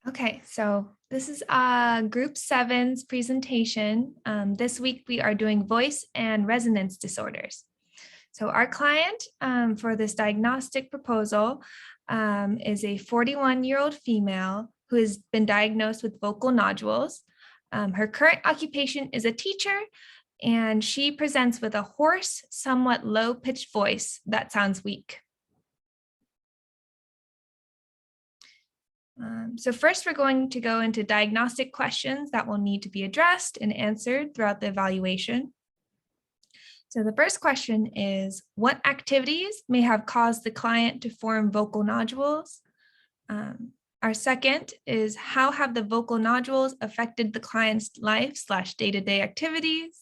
Okay, so this is Group 7's presentation. This week we are doing voice and resonance disorders. So our client for this diagnostic proposal is a 41-year-old female who has been diagnosed with vocal nodules. Her current occupation is a teacher, and she presents with a hoarse, somewhat low-pitched voice that sounds weak. So first, we're going to go into diagnostic questions that will need to be addressed and answered throughout the evaluation. So the first question is, what activities may have caused the client to form vocal nodules? Our second is, how have the vocal nodules affected the client's life / day-to-day activities?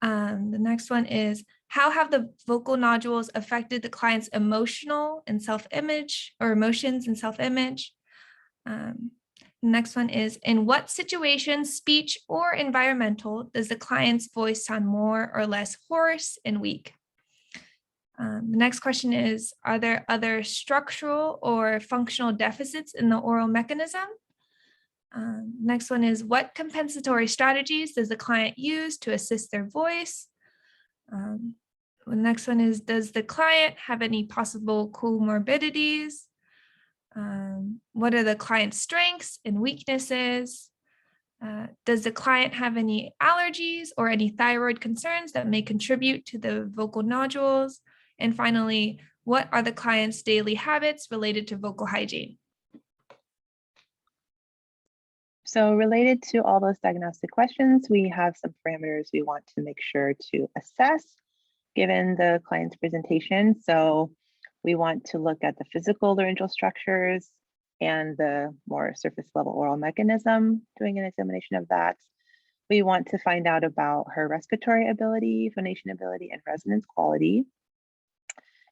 The next one is, how have the vocal nodules affected the client's emotional and self-image or emotions and self-image? The next one is, in what situations, speech or environmental, does the client's voice sound more or less hoarse and weak? The next question is, are there other structural or functional deficits in the oral mechanism? Next one is, what compensatory strategies does the client use to assist their voice? The next one is, does the client have any possible comorbidities? What are the client's strengths and weaknesses? Does the client have any allergies or any thyroid concerns that may contribute to the vocal nodules? And finally, what are the client's daily habits related to vocal hygiene? So related to all those diagnostic questions, we have some parameters we want to make sure to assess given the client's presentation. So we want to look at the physical laryngeal structures and the more surface level oral mechanism, doing an examination of that. We want to find out about her respiratory ability, phonation ability, and resonance quality.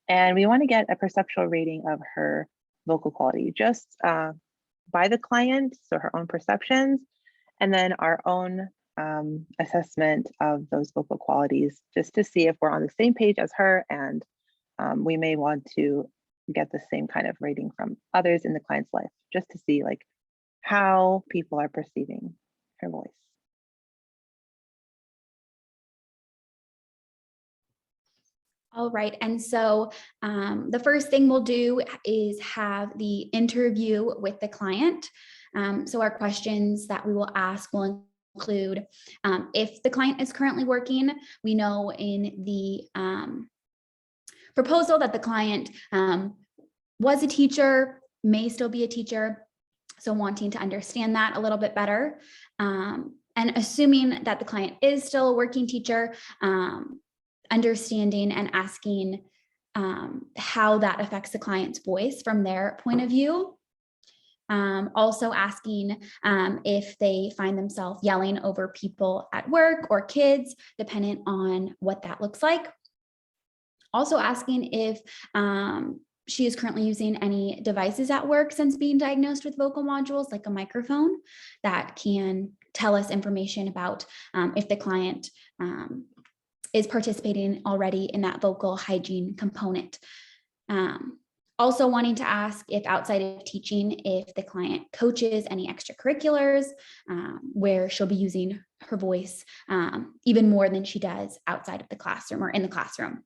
And we want to get a perceptual rating of her vocal quality just by the client, so her own perceptions, and then our own assessment of those vocal qualities, just to see if we're on the same page as her, and we may want to get the same kind of rating from others in the client's life, just to see like how people are perceiving her voice. All right, and so the first thing we'll do is have the interview with the client. So our questions that we will ask will include if the client is currently working. We know in the proposal that the client was a teacher, may still be a teacher, so wanting to understand that a little bit better. And assuming that the client is still a working teacher, understanding and asking how that affects the client's voice from their point of view. Also asking if they find themselves yelling over people at work or kids, depending on what that looks like. Also asking if she is currently using any devices at work since being diagnosed with vocal nodules, like a microphone, that can tell us information about if the client is participating already in that vocal hygiene component. Also wanting to ask if outside of teaching, if the client coaches any extracurriculars where she'll be using her voice even more than she does outside of the classroom or in the classroom.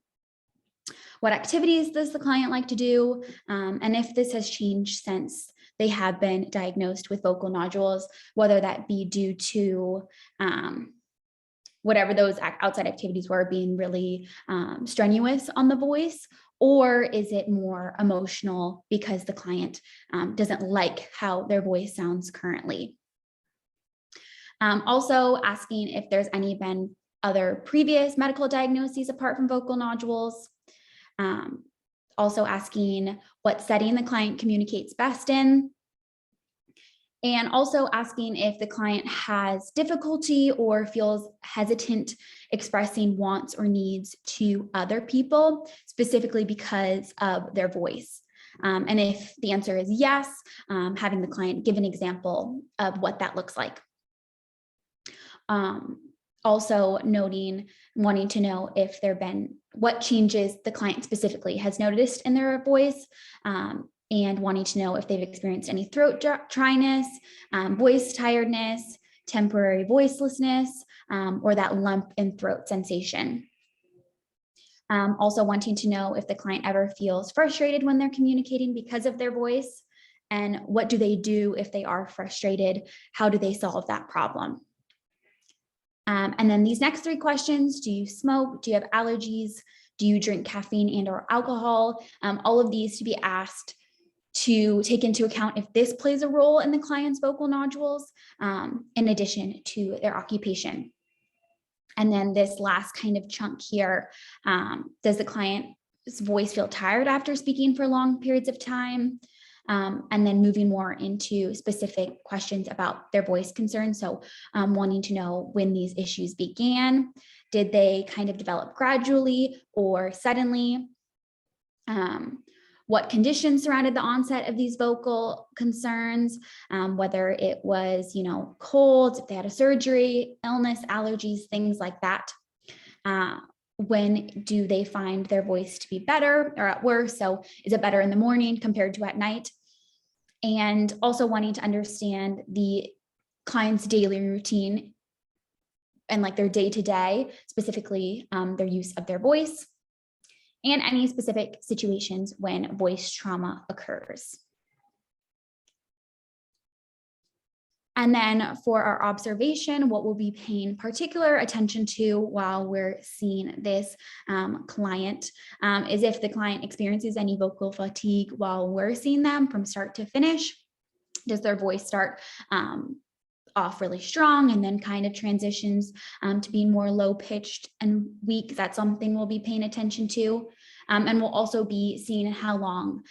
What activities does the client like to do? And if this has changed since they have been diagnosed with vocal nodules, whether that be due to whatever those outside activities were being really strenuous on the voice, or is it more emotional because the client doesn't like how their voice sounds currently? Also asking if there's been other previous medical diagnoses apart from vocal nodules. Also asking what setting the client communicates best in. And also asking if the client has difficulty or feels hesitant expressing wants or needs to other people, specifically because of their voice. And if the answer is yes, having the client give an example of what that looks like. Also wanting to know if there have been, what changes the client specifically has noticed in their voice, and wanting to know if they've experienced any throat dryness, voice tiredness, temporary voicelessness, or that lump in throat sensation. Also wanting to know if the client ever feels frustrated when they're communicating because of their voice, and what do they do if they are frustrated? How do they solve that problem? And then these next 3 questions: do you smoke? Do you have allergies? Do you drink caffeine and or alcohol? All of these to be asked to take into account if this plays a role in the client's vocal nodules, in addition to their occupation. And then this last kind of chunk here, does the client's voice feel tired after speaking for long periods of time? And then moving more into specific questions about their voice concerns. So wanting to know when these issues began. Did they kind of develop gradually or suddenly? What conditions surrounded the onset of these vocal concerns, whether it was, cold, if they had a surgery, illness, allergies, things like that. When do they find their voice to be better or at worse? So is it better in the morning compared to at night? And also wanting to understand the client's daily routine and like their day-to-day, specifically their use of their voice, and any specific situations when voice trauma occurs. And then for our observation, what we'll be paying particular attention to while we're seeing this client is if the client experiences any vocal fatigue while we're seeing them from start to finish. Does their voice start off really strong and then kind of transitions to being more low pitched and weak? That's something we'll be paying attention to. And we'll also be seeing how long,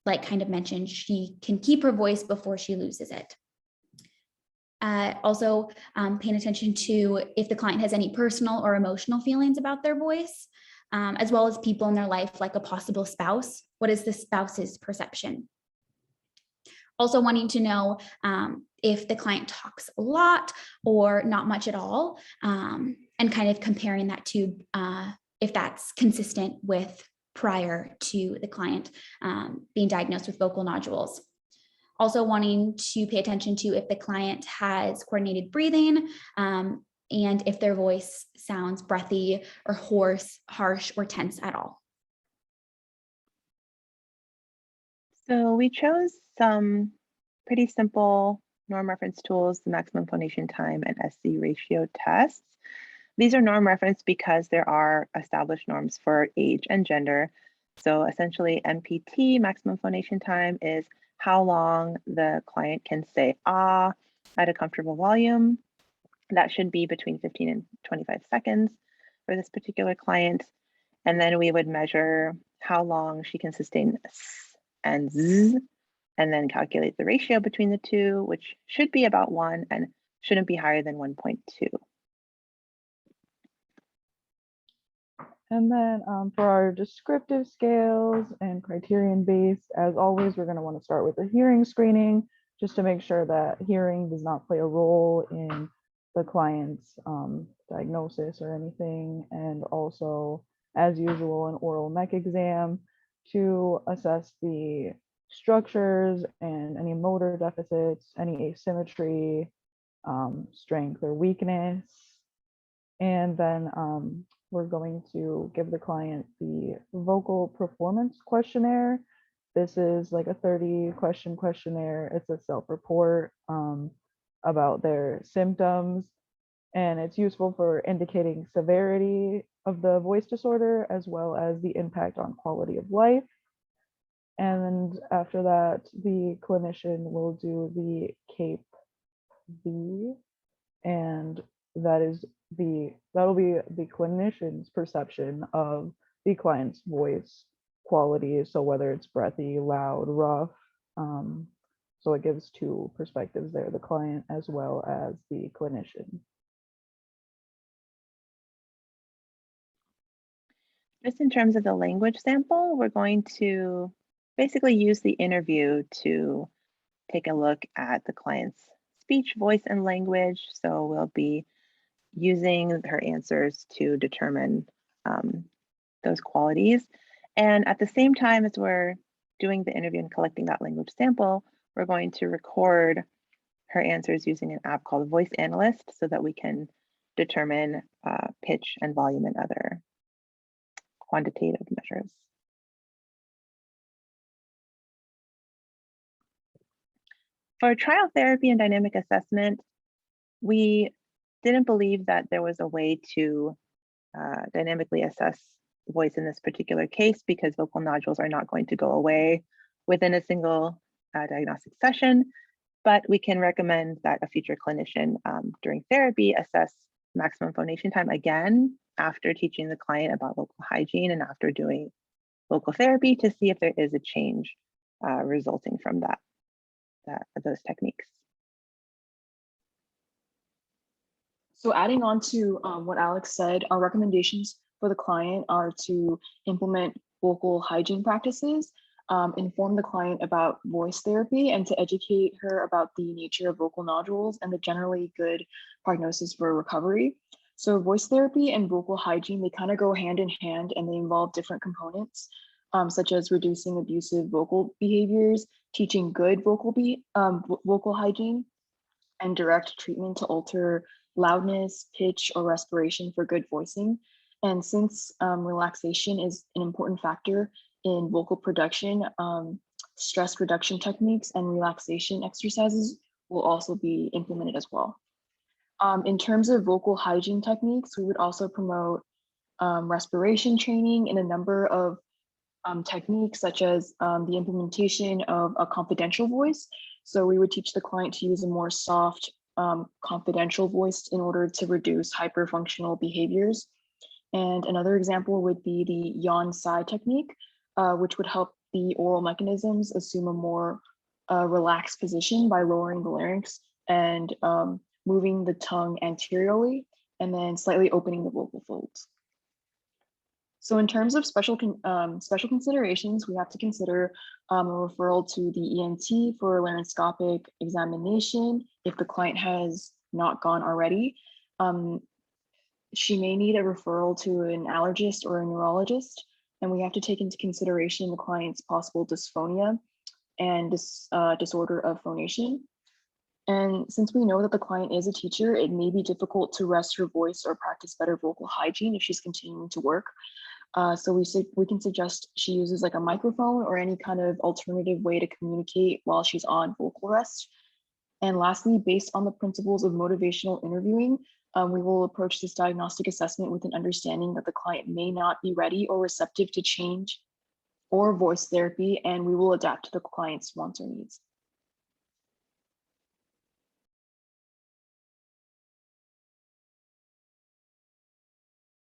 like kind of mentioned, she can keep her voice before she loses it. Also paying attention to if the client has any personal or emotional feelings about their voice, as well as people in their life, like a possible spouse. What is the spouse's perception? Also wanting to know if the client talks a lot or not much at all, and kind of comparing that to if that's consistent with prior to the client being diagnosed with vocal nodules. Also wanting to pay attention to if the client has coordinated breathing and if their voice sounds breathy or hoarse, harsh, or tense at all. So we chose some pretty simple norm reference tools, the maximum phonation time and SC ratio tests. These are norm reference because there are established norms for age and gender. So essentially MPT, maximum phonation time, is how long the client can say ah at a comfortable volume. That should be between 15 and 25 seconds for this particular client. And then we would measure how long she can sustain s and z, and then calculate the ratio between the two, which should be about 1 and shouldn't be higher than 1.2. And then for our descriptive scales and criterion based, as always, we're going to want to start with the hearing screening, just to make sure that hearing does not play a role in the client's diagnosis or anything. And also, as usual, an oral neck exam to assess the structures and any motor deficits, any asymmetry, strength or weakness. And then we're going to give the client the vocal performance questionnaire. This is like a 30-question questionnaire. It's a self-report about their symptoms, and it's useful for indicating severity of the voice disorder as well as the impact on quality of life. And after that, the clinician will do the CAPE V, and that'll be the clinician's perception of the client's voice quality. So whether it's breathy, loud, rough. So it gives two perspectives there, the client as well as the clinician. Just in terms of the language sample, we're going to basically use the interview to take a look at the client's speech, voice, and language. So we'll be using her answers to determine those qualities. And at the same time as we're doing the interview and collecting that language sample, we're going to record her answers using an app called Voice Analyst so that we can determine pitch and volume and other quantitative measures. For trial therapy and dynamic assessment, we didn't believe that there was a way to dynamically assess voice in this particular case because vocal nodules are not going to go away within a single diagnostic session, but we can recommend that a future clinician during therapy assess maximum phonation time again after teaching the client about vocal hygiene and after doing vocal therapy to see if there is a change resulting from those techniques. So adding on to what Alex said, our recommendations for the client are to implement vocal hygiene practices, inform the client about voice therapy, and to educate her about the nature of vocal nodules and the generally good prognosis for recovery. So voice therapy and vocal hygiene, they kind of go hand in hand and they involve different components, such as reducing abusive vocal behaviors, teaching good vocal hygiene, and direct treatment to alter loudness, pitch, or respiration for good voicing. And since relaxation is an important factor in vocal production, stress reduction techniques and relaxation exercises will also be implemented as well. In terms of vocal hygiene techniques, we would also promote respiration training in a number of techniques, such as the implementation of a confidential voice. So we would teach the client to use a more soft, confidential voice in order to reduce hyperfunctional behaviors. And another example would be the yawn-sigh technique, which would help the oral mechanisms assume a more relaxed position by lowering the larynx and moving the tongue anteriorly, and then slightly opening the vocal folds. So in terms of special considerations, we have to consider a referral to the ENT for laryngoscopic examination if the client has not gone already. She may need a referral to an allergist or a neurologist, and we have to take into consideration the client's possible dysphonia and disorder of phonation. And since we know that the client is a teacher, it may be difficult to rest her voice or practice better vocal hygiene if she's continuing to work. So we can suggest she uses like a microphone or any kind of alternative way to communicate while she's on vocal rest. And lastly, based on the principles of motivational interviewing, we will approach this diagnostic assessment with an understanding that the client may not be ready or receptive to change or voice therapy, and we will adapt to the client's wants or needs.